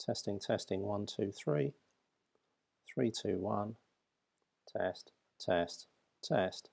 Testing, testing, 1, 2, 3. 3, 2, 1. Test, test, test.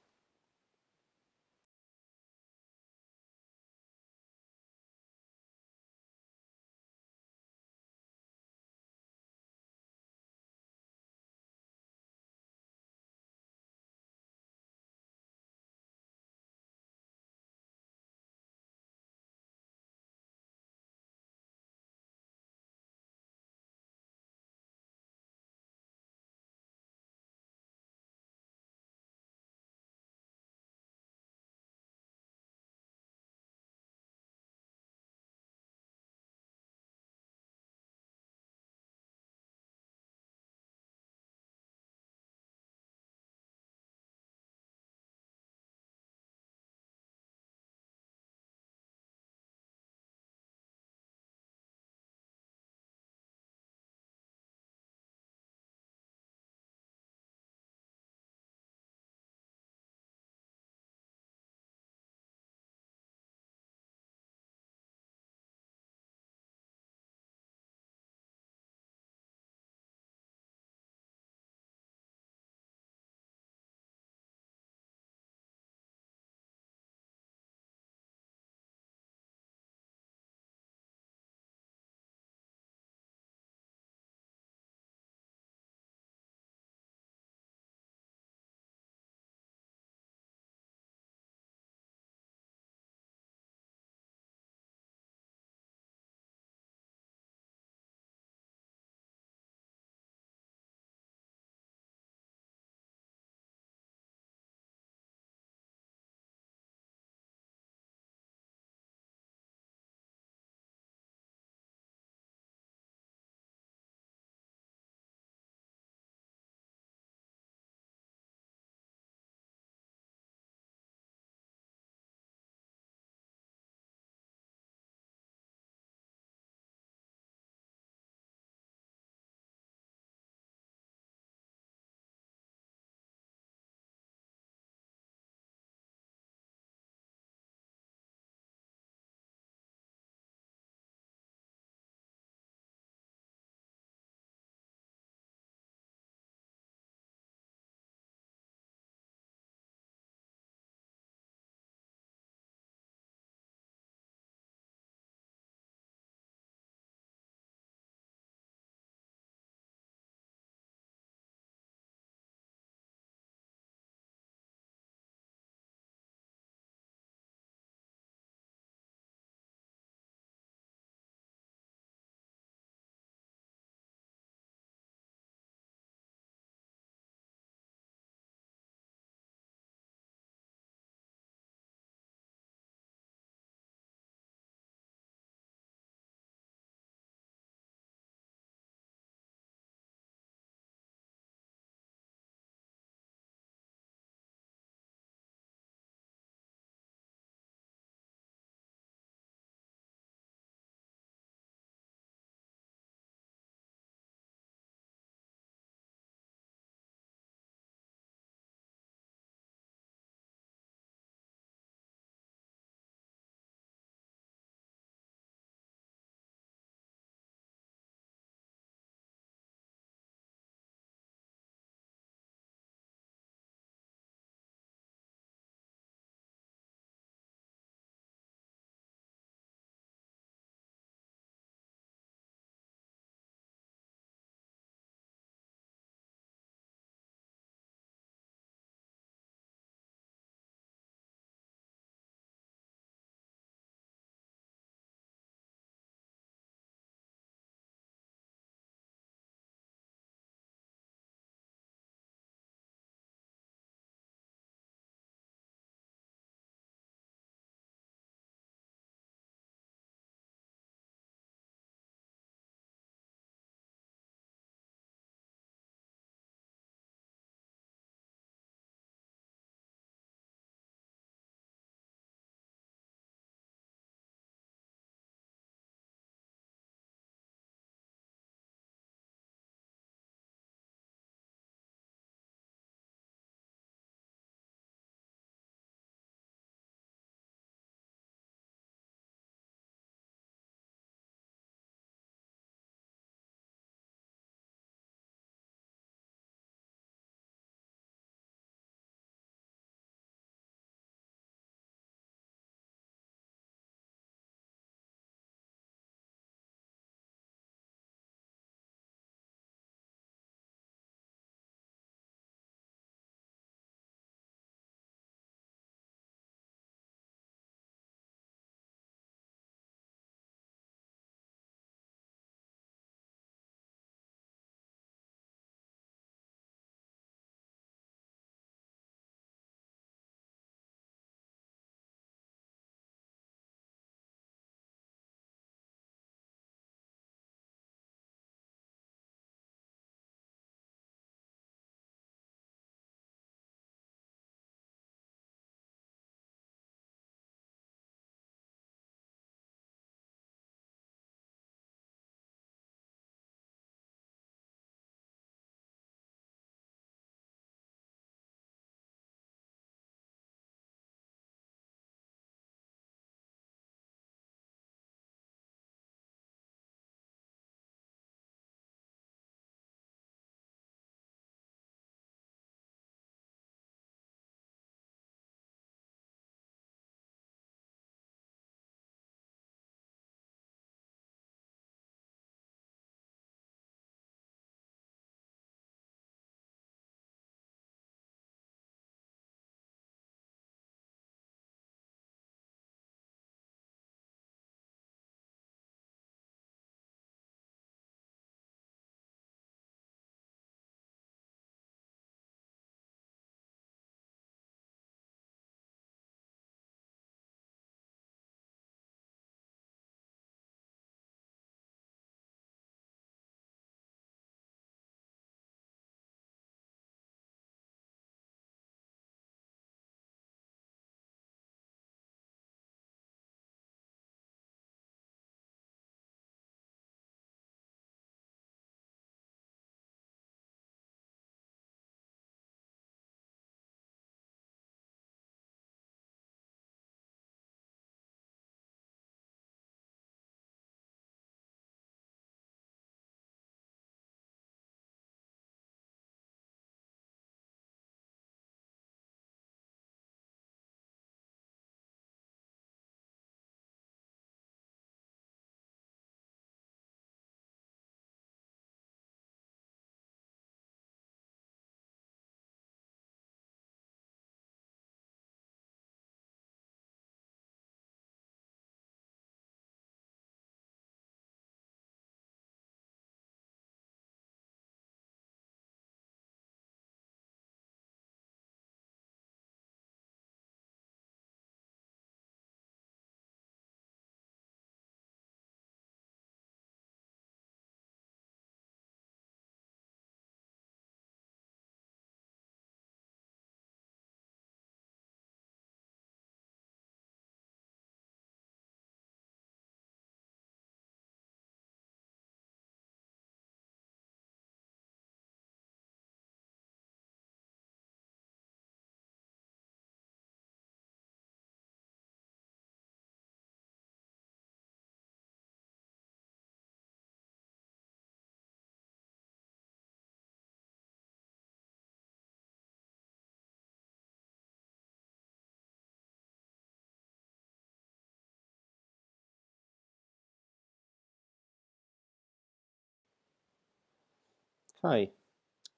Okay,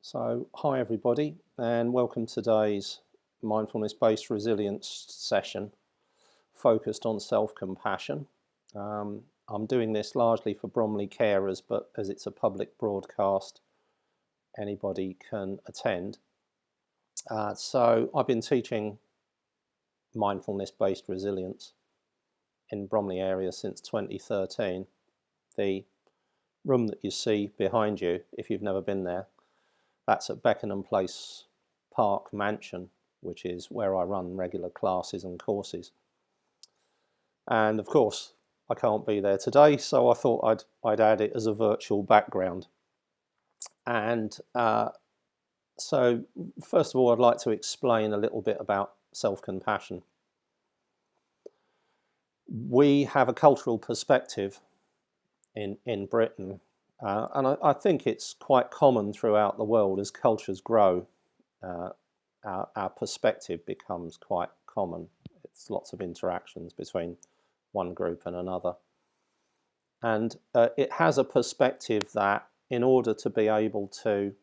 so hi everybody and welcome to today's mindfulness-based resilience session focused on self-compassion. I'm doing this largely for Bromley carers, but as it's a public broadcast, anybody can attend. So I've been teaching mindfulness-based resilience in Bromley area since 2013. The room that you see behind you, if you've never been there, that's at Beckenham Place Park Mansion, which is where I run regular classes and courses. And of course, I can't be there today, so I thought I'd add it as a virtual background. And so first of all, I'd like to explain a little bit about self-compassion. We have a cultural perspective in Britain, and I think it's quite common throughout the world. As cultures grow, our perspective becomes quite common. It's lots of interactions between one group and another. And it has a perspective that in order to be able to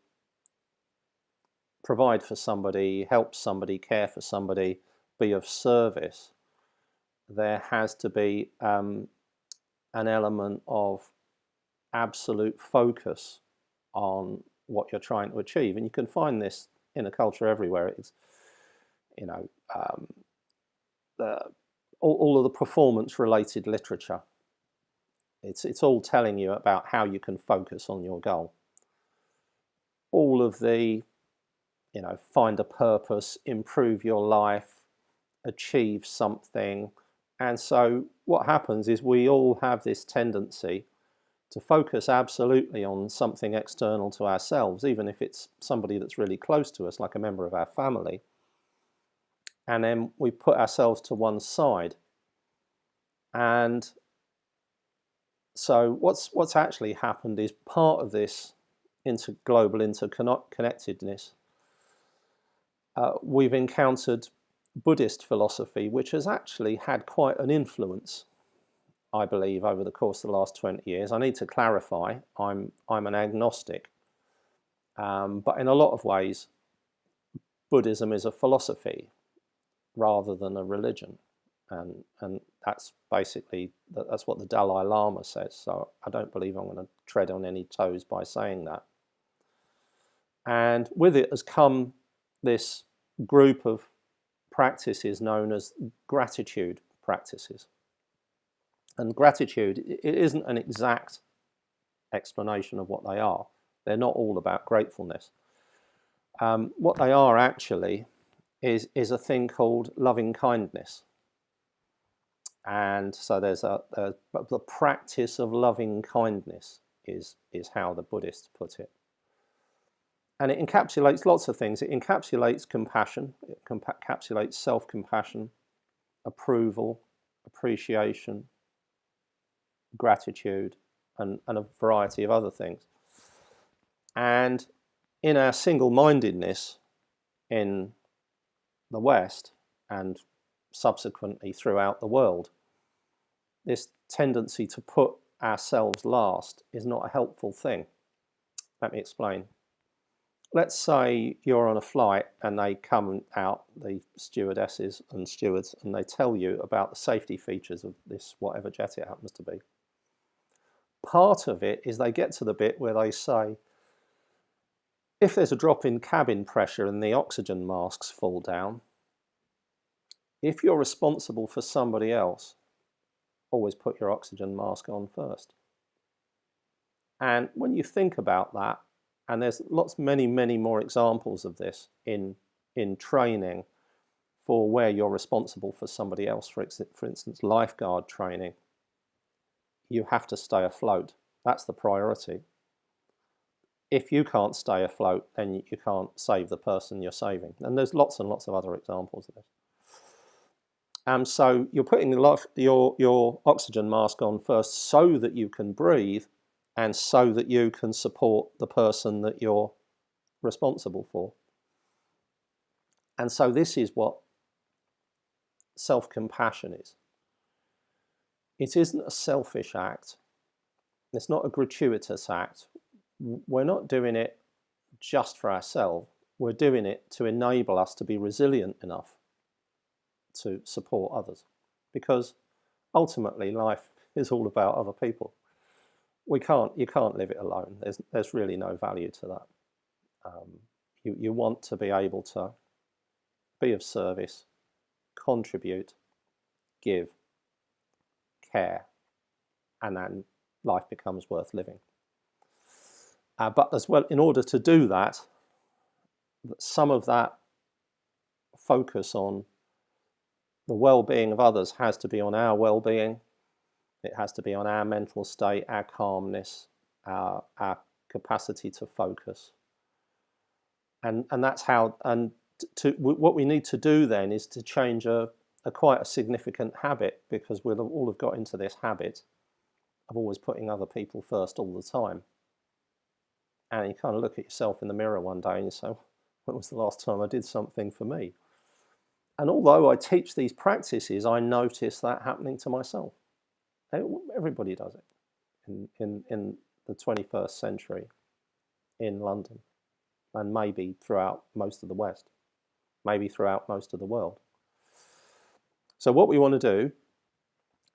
provide for somebody, help somebody, care for somebody, be of service, there has to be an element of absolute focus on what you're trying to achieve. And you can find this in a culture everywhere. It's, you know, all of the performance-related literature. It's all telling you about how you can focus on your goal. All of the, find a purpose, improve your life, achieve something. And so what happens is we all have this tendency to focus absolutely on something external to ourselves, even if it's somebody that's really close to us, like a member of our family. And then we put ourselves to one side. And so what's actually happened is part of this global interconnectedness. We've encountered Buddhist philosophy, which has actually had quite an influence, I believe, over the course of the last 20 years. I need to clarify, I'm an agnostic, but in a lot of ways, Buddhism is a philosophy rather than a religion, and that's basically that's what the Dalai Lama says. So I don't believe I'm going to tread on any toes by saying that. And with it has come this group of practices known as gratitude practices. And gratitude, it isn't an exact explanation of what they are. They're not all about gratefulness. What they are actually is a thing called loving kindness. And so there's the practice of loving kindness is how the Buddhists put it. And it encapsulates lots of things. It encapsulates compassion, it encapsulates self-compassion, approval, appreciation, gratitude, and a variety of other things. And in our single-mindedness in the West and subsequently throughout the world, this tendency to put ourselves last is not a helpful thing. Let me explain. Let's say you're on a flight and they come out, the stewardesses and stewards, and they tell you about the safety features of this, whatever jet it happens to be. Part of it is they get to the bit where they say, if there's a drop in cabin pressure and the oxygen masks fall down, if you're responsible for somebody else, always put your oxygen mask on first. And when you think about that, and there's many more examples of this in training for where you're responsible for somebody else, for instance, lifeguard training, you have to stay afloat. That's the priority. If you can't stay afloat, then you can't save the person you're saving. And there's lots and lots of other examples of this. So you're putting your oxygen mask on first so that you can breathe and so that you can support the person that you're responsible for. And so this is what self-compassion is. It isn't a selfish act. It's not a gratuitous act. We're not doing it just for ourselves. We're doing it to enable us to be resilient enough to support others, because ultimately life is all about other people. You can't live it alone. There's really no value to that. You want to be able to be of service, contribute, give, care, and then life becomes worth living. But as well, in order to do that, some of that focus on the well-being of others has to be on our well-being. It has to be on our mental state, our calmness, our capacity to focus. And that's how, and what we need to do then is to change a quite a significant habit, because we'll all have got into this habit of always putting other people first all the time. And you kind of look at yourself in the mirror one day and you say, when was the last time I did something for me? And although I teach these practices, I notice that happening to myself. Everybody does it in the 21st century in London, and maybe throughout most of the West, maybe throughout most of the world. So what we want to do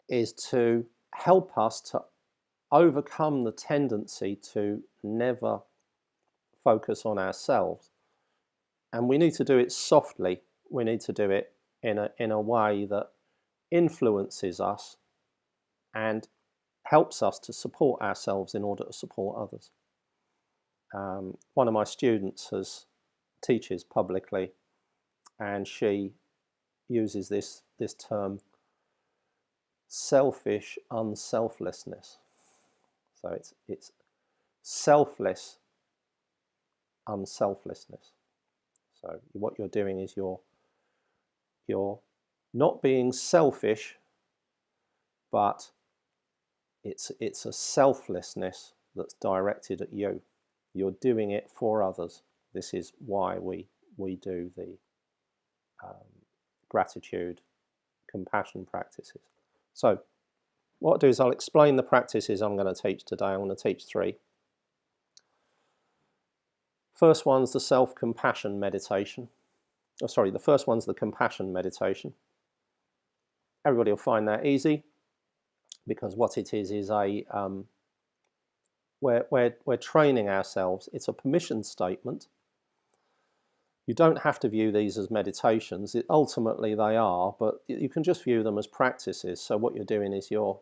is to help us to overcome the tendency to never focus on ourselves. And we need to do it softly. We need to do it in a way that influences us and helps us to support ourselves in order to support others. One of my students teaches publicly, and she uses this term, selfish unselflessness. So it's selfless unselflessness. So what you're doing is you're not being selfish, but it's a selflessness that's directed at you. You're doing it for others. This is why we do the gratitude, compassion practices. So what I'll do is I'll explain the practices I'm going to teach today. I'm going to teach 3. First one's the self-compassion meditation. The first one's the compassion meditation. Everybody will find that easy, because what it is we're training ourselves. It's a permission statement. You don't have to view these as meditations. Ultimately they are, but you can just view them as practices. So what you're doing is you're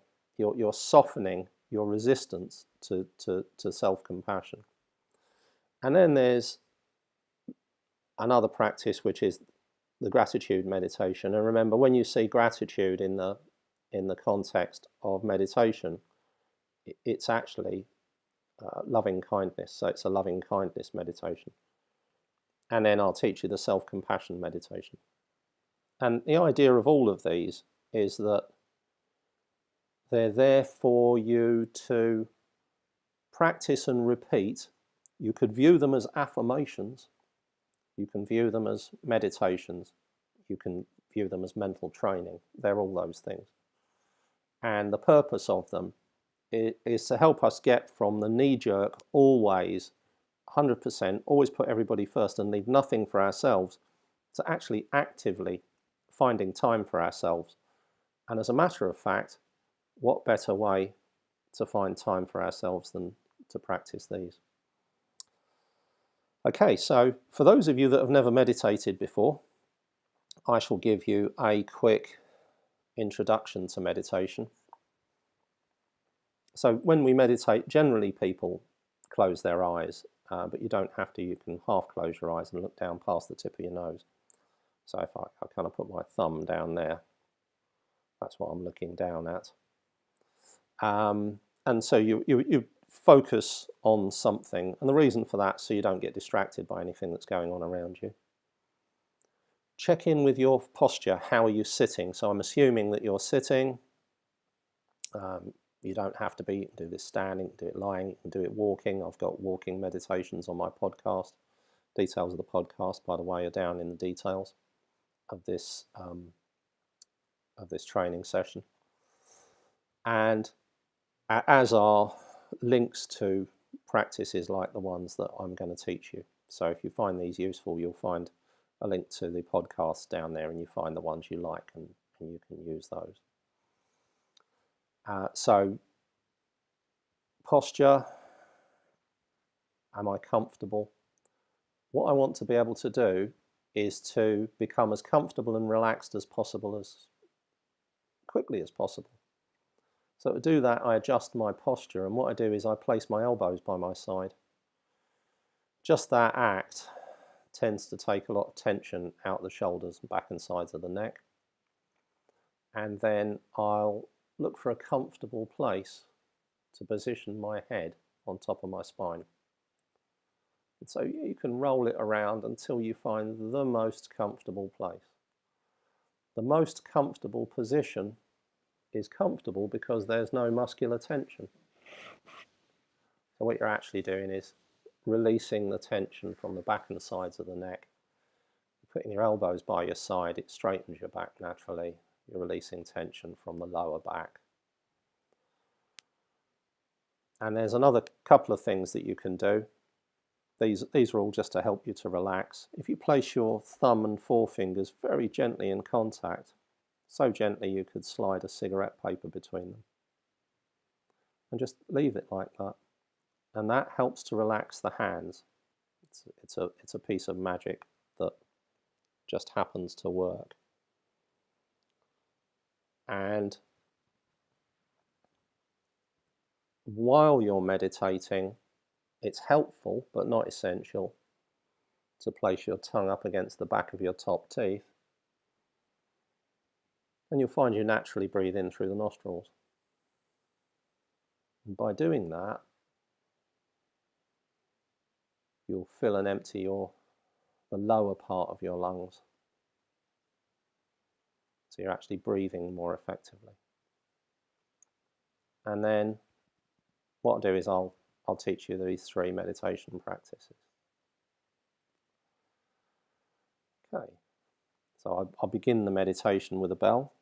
softening your resistance to self-compassion. And then there's another practice, which is the gratitude meditation. And remember, when you see gratitude in the context of meditation, it's actually loving kindness. So it's a loving kindness meditation. And then I'll teach you the self-compassion meditation. And the idea of all of these is that they're there for you to practice and repeat. You could view them as affirmations. You can view them as meditations. You can view them as mental training. They're all those things. And the purpose of them is to help us get from the knee-jerk, always 100%, always put everybody first and leave nothing for ourselves, to actually actively finding time for ourselves. And as a matter of fact, what better way to find time for ourselves than to practice these? Okay, so for those of you that have never meditated before, I shall give you a quick introduction to meditation. So when we meditate, generally people close their eyes, but you don't have to. You can half close your eyes and look down past the tip of your nose. So if I kind of put my thumb down there, that's what I'm looking down at. And so you focus on something, and the reason for that, so you don't get distracted by anything that's going on around you. Check in with your posture. How are you sitting? So I'm assuming that you're sitting. You don't have to be. You can do this standing, you can do it lying, you can do it walking. I've got walking meditations on my podcast. Details of the podcast, by the way, are down in the details of this training session. And as are links to practices like the ones that I'm going to teach you. So if you find these useful, you'll find a link to the podcasts down there, and you find the ones you like, and you can use those. So posture, am I comfortable? What I want to be able to do is to become as comfortable and relaxed as possible, as quickly as possible. So to do that, I adjust my posture, and what I do is I place my elbows by my side. Just that act tends to take a lot of tension out the shoulders, back and sides of the neck. And then I'll look for a comfortable place to position my head on top of my spine. And so you can roll it around until you find the most comfortable place. The most comfortable position is comfortable because there's no muscular tension. So what you're actually doing is releasing the tension from the back and sides of the neck. Putting your elbows by your side, it straightens your back naturally. You're releasing tension from the lower back. And there's another couple of things that you can do. These are all just to help you to relax. If you place your thumb and forefingers very gently in contact, so gently you could slide a cigarette paper between them, and just leave it like that. And that helps to relax the hands. It's a piece of magic that just happens to work. And while you're meditating, it's helpful but not essential to place your tongue up against the back of your top teeth, and you'll find you naturally breathe in through the nostrils. And by doing that, you'll fill and empty the lower part of your lungs. So you're actually breathing more effectively. And then what I'll do is I'll teach you these 3 meditation practices. Okay, so I'll begin the meditation with a bell.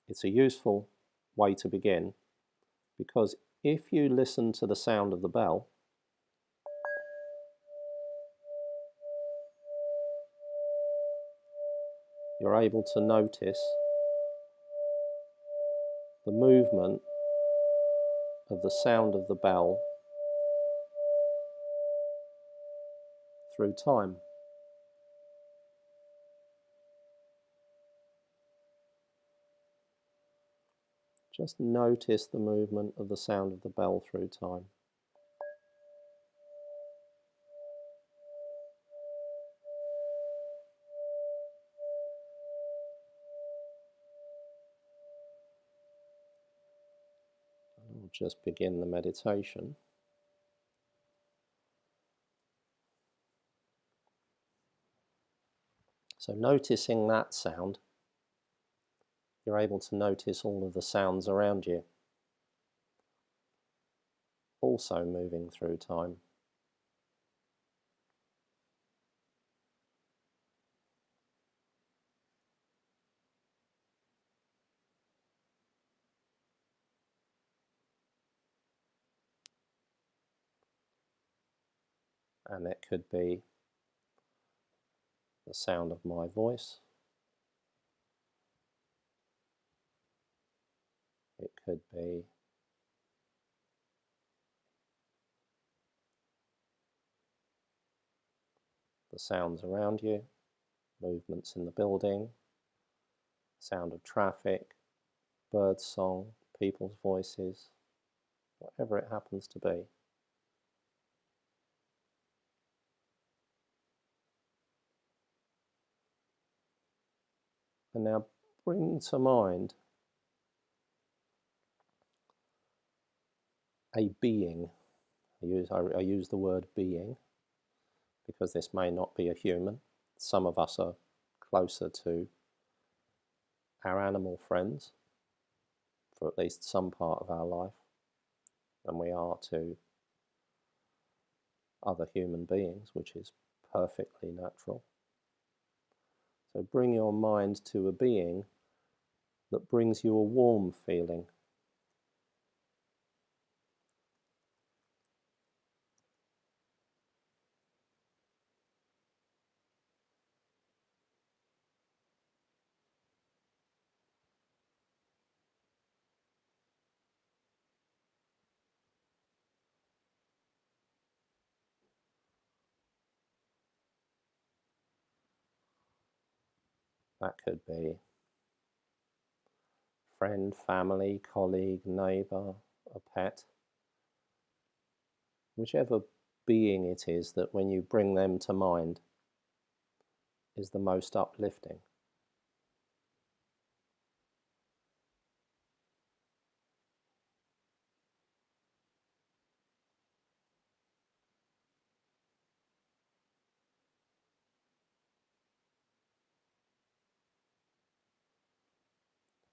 It's a useful way to begin because if you listen to the sound of the bell, you're able to notice the movement of the sound of the bell through time. Just notice the movement of the sound of the bell through time. We'll just begin the meditation. So noticing that sound, you're able to notice all of the sounds around you, also moving through time. And it could be the sound of my voice. It could be the sounds around you, movements in the building, sound of traffic, bird song, people's voices, whatever it happens to be. And now bring to mind a being. I use the word being because this may not be a human. Some of us are closer to our animal friends for at least some part of our life than we are to other human beings, which is perfectly natural. So bring your mind to a being that brings you a warm feeling. That could be friend, family, colleague, neighbour, a pet. Whichever being it is that when you bring them to mind is the most uplifting.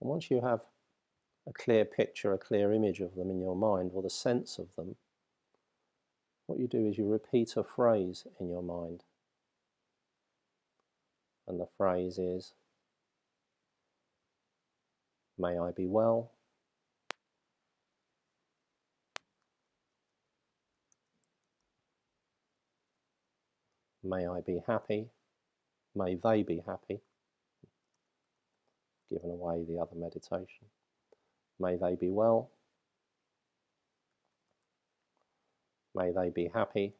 And once you have a clear picture, a clear image of them in your mind, or the sense of them, what you do is you repeat a phrase in your mind. And the phrase is, may I be well, may I be happy, may they be happy, giving away the other meditation. May they be well, may they be happy,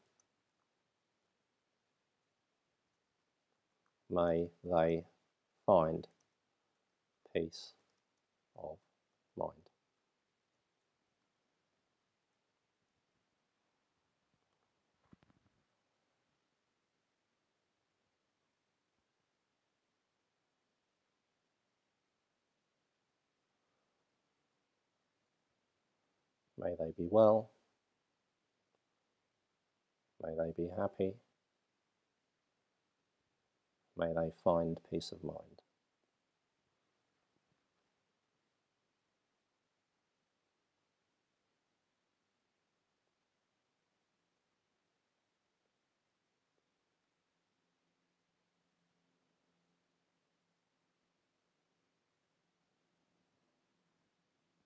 may they find peace of mind. May they be well, may they be happy, may they find peace of mind.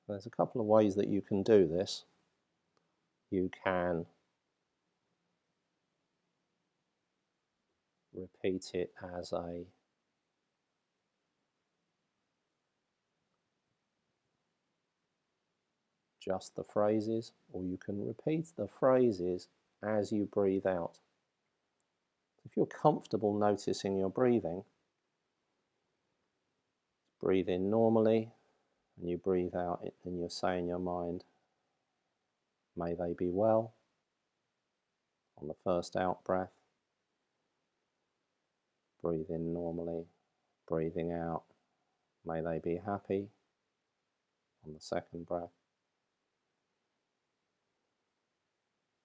There's a couple of ways that you can do this. You can repeat it as just the phrases, or you can repeat the phrases as you breathe out. If you're comfortable noticing your breathing, breathe in normally, and you breathe out and you say in your mind, may they be well, on the first out breath. Breathe in normally, breathing out, may they be happy, on the second breath.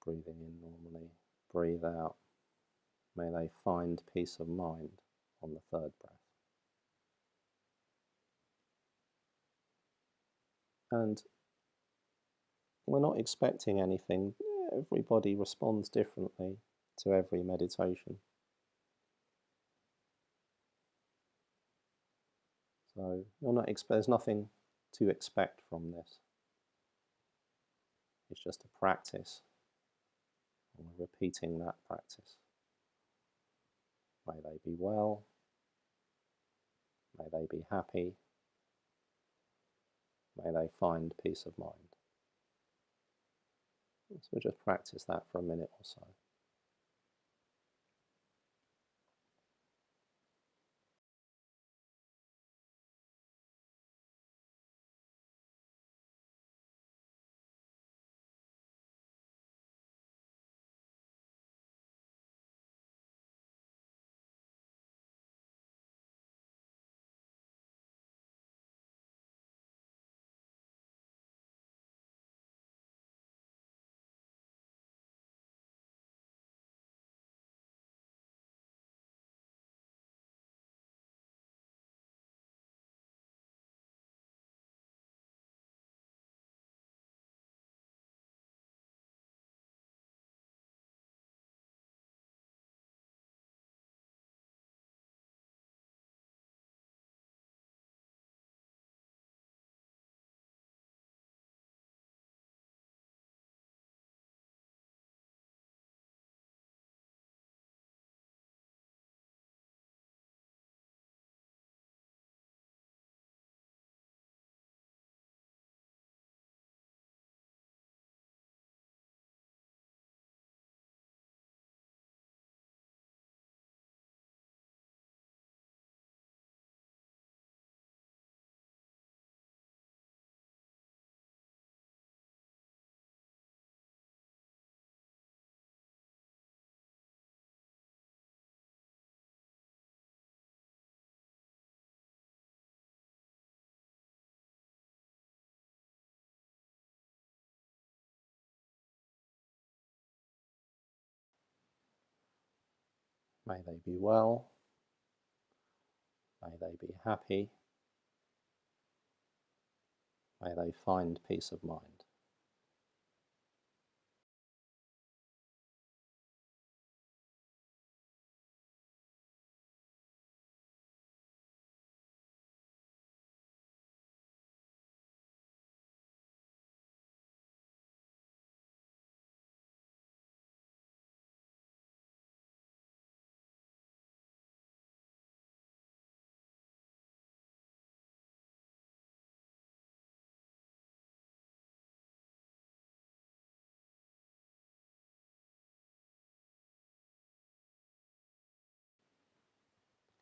Breathing in normally, breathe out, may they find peace of mind, on the third breath. And we're not expecting anything. Everybody responds differently to every meditation. So there's nothing to expect from this. It's just a practice, and we're repeating that practice. May they be well, may they be happy, may they find peace of mind. So we'll just practice that for a minute or so. May they be well. May they be happy. May they find peace of mind.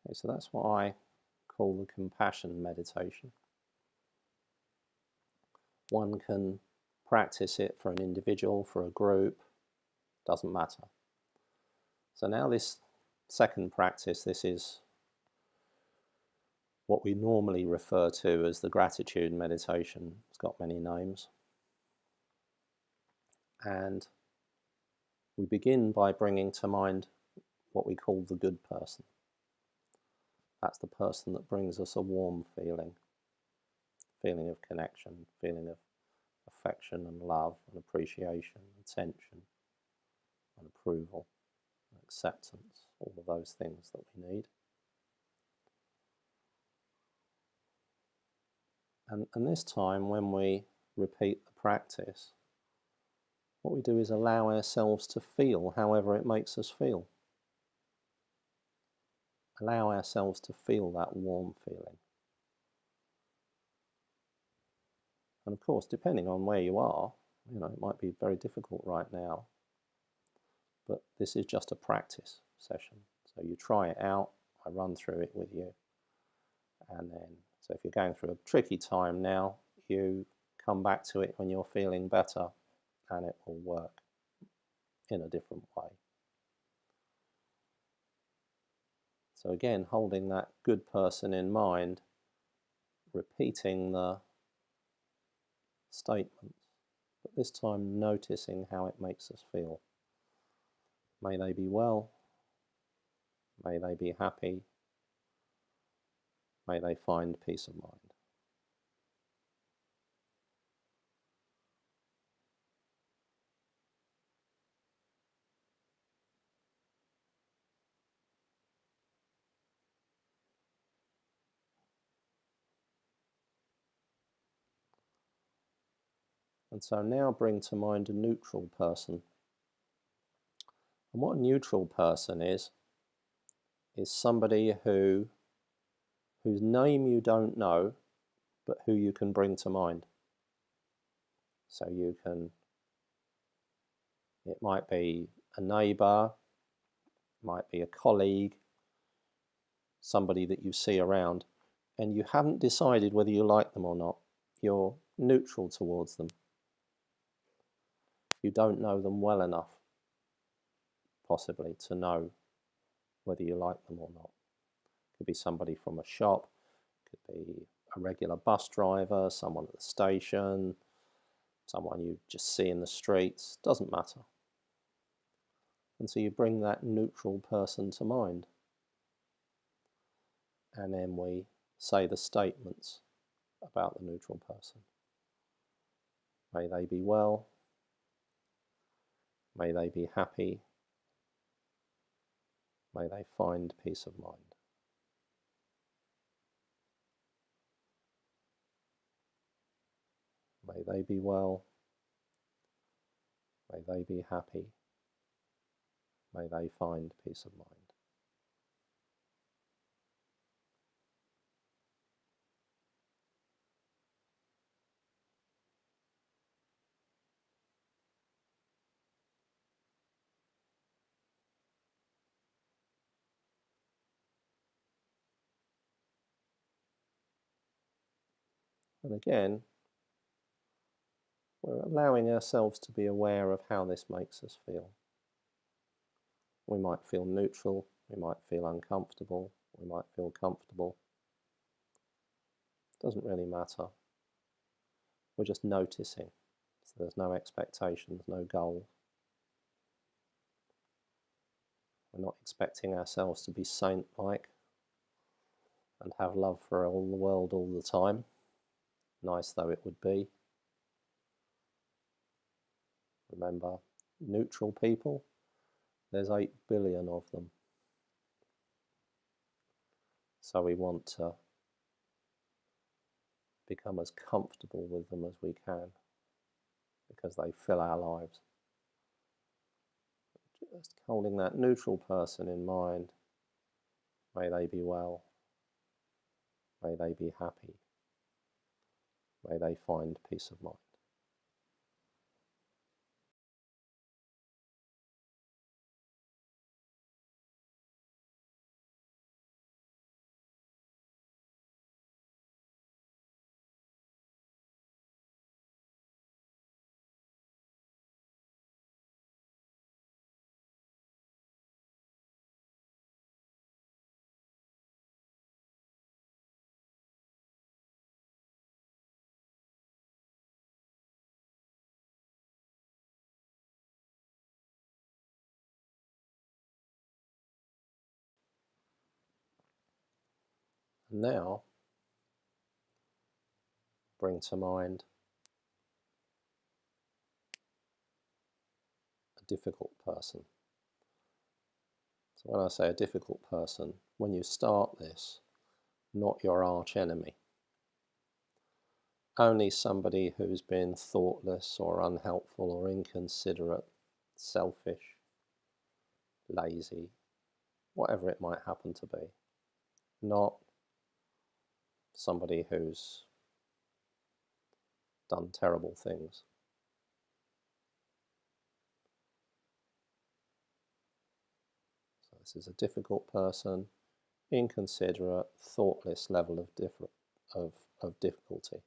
Okay, so that's what I call the compassion meditation. One can practice it for an individual, for a group, doesn't matter. So now this second practice, this is what we normally refer to as the gratitude meditation. It's got many names. And we begin by bringing to mind what we call the good person. That's the person that brings us a warm feeling of connection, feeling of affection and love and appreciation, attention and approval, and acceptance, all of those things that we need. And this time, when we repeat the practice, what we do is allow ourselves to feel however it makes us feel. Allow ourselves to feel that warm feeling. And of course, depending on where you are, it might be very difficult right now, but this is just a practice session. So you try it out, I run through it with you, and then, so if you're going through a tricky time now, you come back to it when you're feeling better, and it will work in a different way. So again, holding that good person in mind, repeating the statements, but this time noticing how it makes us feel. May they be well. May they be happy. May they find peace of mind. And so now bring to mind a neutral person. And what a neutral person is somebody whose name you don't know, but who you can bring to mind. So it might be a neighbour, might be a colleague, somebody that you see around, and you haven't decided whether you like them or not. You're neutral towards them. You don't know them well enough, possibly, to know whether you like them or not. Could be somebody from a shop, could be a regular bus driver, someone at the station, someone you just see in the streets, doesn't matter. And so you bring that neutral person to mind. And then we say the statements about the neutral person. May they be well. May they be happy. May they find peace of mind. May they be well. May they be happy. May they find peace of mind. And again, we're allowing ourselves to be aware of how this makes us feel. We might feel neutral, we might feel uncomfortable, we might feel comfortable. It doesn't really matter. We're just noticing. So there's no expectations, no goal. We're not expecting ourselves to be saint-like and have love for all the world all the time, nice though it would be. Remember, neutral people, there's 8 billion of them. So we want to become as comfortable with them as we can, because they fill our lives. Just holding that neutral person in mind, may they be well, may they be happy, may they find peace of mind. And now, bring to mind a difficult person. So when I say a difficult person, when you start this, not your arch enemy. Only somebody who's been thoughtless or unhelpful or inconsiderate, selfish, lazy, whatever it might happen to be. Not somebody who's done terrible things. So this is a difficult person, inconsiderate, thoughtless level of difficulty.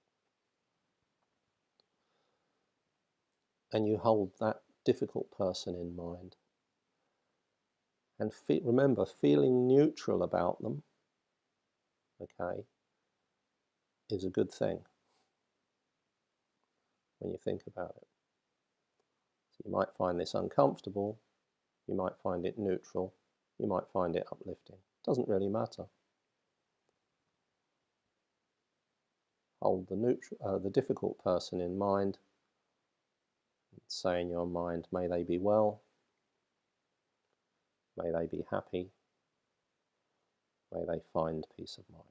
And you hold that difficult person in mind. And remember, feeling neutral about them, okay, is a good thing when you think about it. So you might find this uncomfortable, you might find it neutral, you might find it uplifting. Doesn't really matter. Hold the difficult person in mind. Say in your mind, may they be well, may they be happy, may they find peace of mind.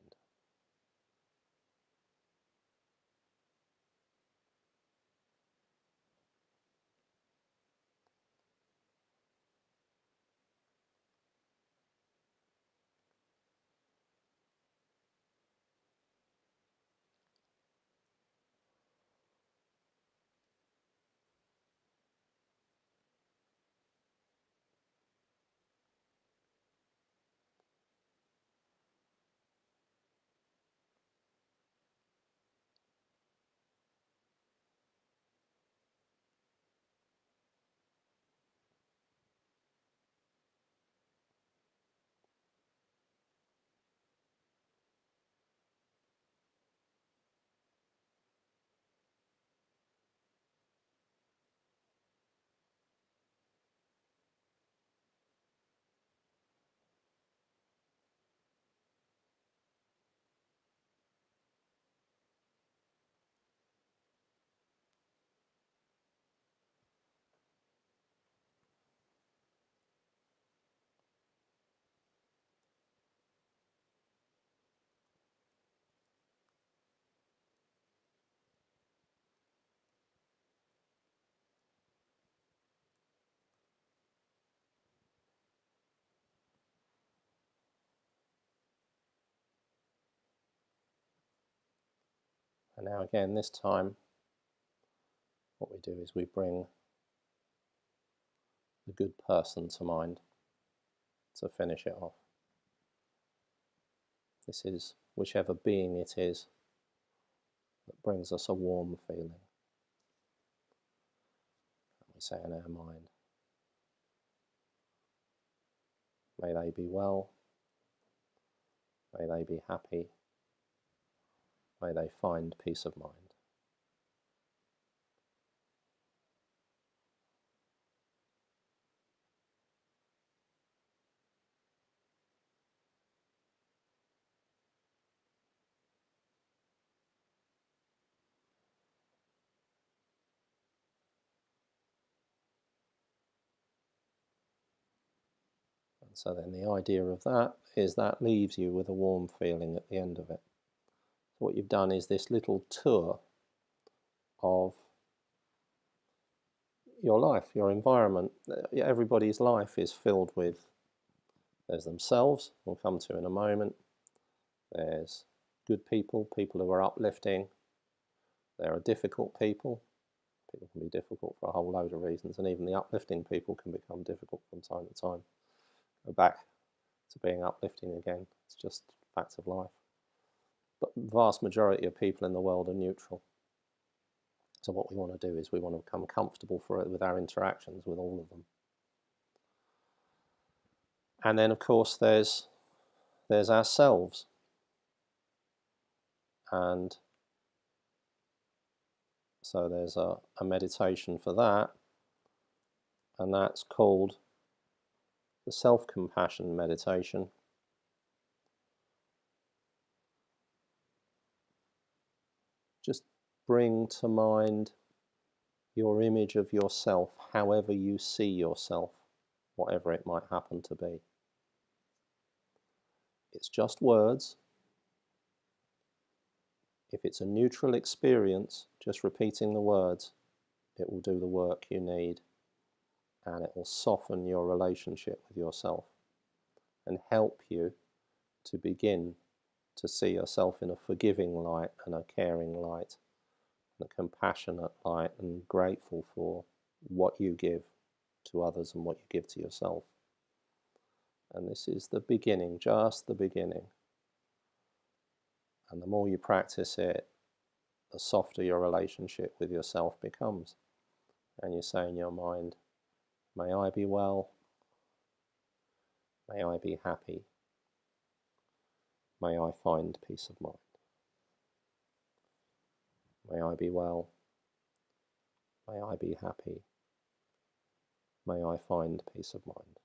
And now again, this time, what we do is we bring the good person to mind to finish it off. This is whichever being it is that brings us a warm feeling. We say in our mind, may they be well, may they be happy, may they find peace of mind. So then the idea of that is that leaves you with a warm feeling at the end of it. So what you've done is this little tour of your life, your environment. Everybody's life is filled with, there's themselves, we'll come to in a moment. There's good people, people who are uplifting. There are difficult people. People can be difficult for a whole load of reasons, and even the uplifting people can become difficult from time to time. Go back to being uplifting again. It's just facts of life. But the vast majority of people in the world are neutral. So what we want to do is we want to become comfortable with our interactions with all of them. And then, of course, there's ourselves. And so there's a meditation for that, and that's called the self-compassion meditation. Just bring to mind your image of yourself, however you see yourself, whatever it might happen to be. It's just words. If it's a neutral experience, just repeating the words, it will do the work you need, and it will soften your relationship with yourself and help you to begin to see yourself in a forgiving light and a caring light and a compassionate light, and grateful for what you give to others and what you give to yourself. And this is the beginning, just the beginning. And the more you practice it, the softer your relationship with yourself becomes. And you say in your mind, may I be well, may I be happy, may I find peace of mind. May I be well, may I be happy, may I find peace of mind.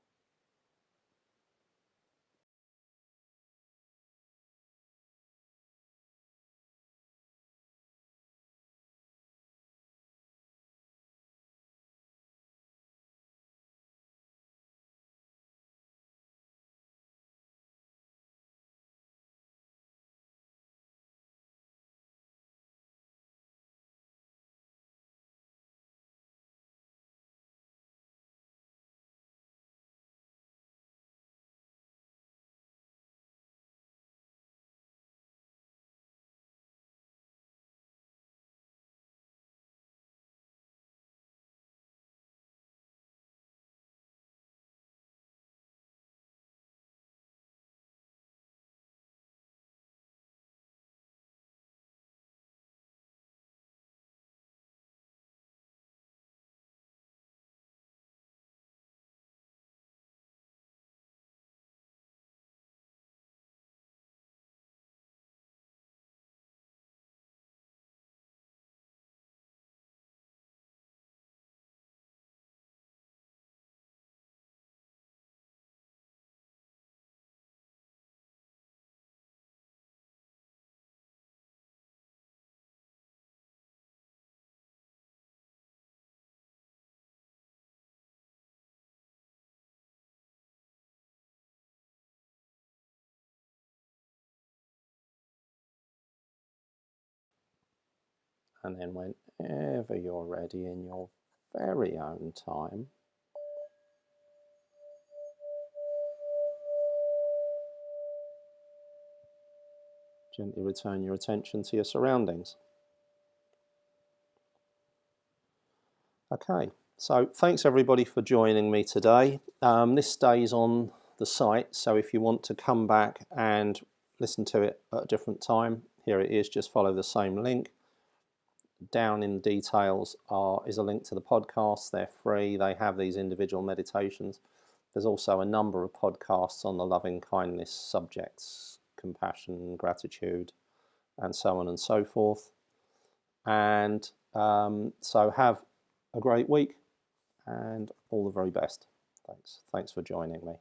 And then whenever you're ready in your very own time, gently return your attention to your surroundings. Okay, so thanks everybody for joining me today. This stays on the site, so if you want to come back and listen to it at a different time, here it is, just follow the same link. Down in the details is a link to the podcasts. They're free, they have these individual meditations. There's also a number of podcasts on the loving kindness subjects, compassion, gratitude, and so on and so forth. And so have a great week and all the very best. Thanks for joining me.